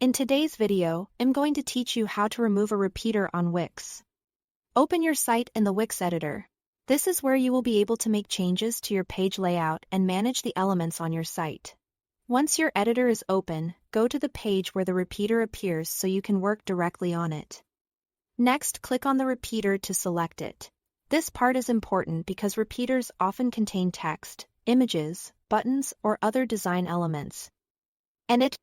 In today's video, I'm going to teach you how to remove a repeater on Wix. Open your site in the Wix Editor. This is where you will be able to make changes to your page layout and manage the elements on your site. Once your editor is open, go to the page where the repeater appears so you can work directly on it. Next, click on the repeater to select it. This part is important because repeaters often contain text, images, buttons, or other design elements. And it's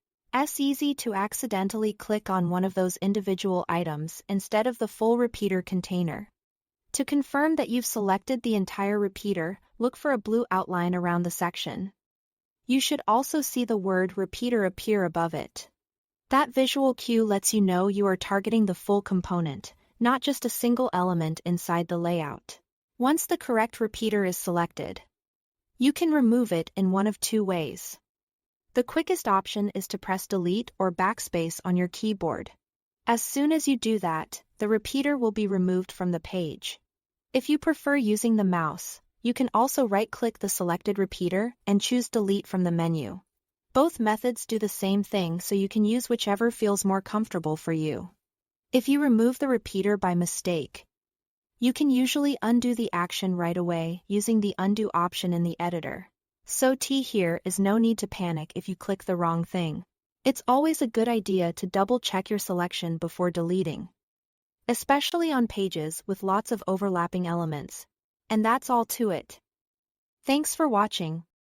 easy to accidentally click on one of those individual items instead of the full repeater container. To confirm that you've selected the entire repeater, look for a blue outline around the section. You should also see the word repeater appear above it. That visual cue lets you know you are targeting the full component, not just a single element inside the layout. Once the correct repeater is selected, you can remove it in one of two ways. The quickest option is to press Delete or Backspace on your keyboard. As soon as you do that, the repeater will be removed from the page. If you prefer using the mouse, you can also right-click the selected repeater and choose Delete from the menu. Both methods do the same thing, so you can use whichever feels more comfortable for you. If you remove the repeater by mistake, you can usually undo the action right away using the Undo option in the editor. So here is no need to panic if you click the wrong thing. It's always a good idea to double-check your selection before deleting, especially on pages with lots of overlapping elements. And that's all to it. Thanks for watching.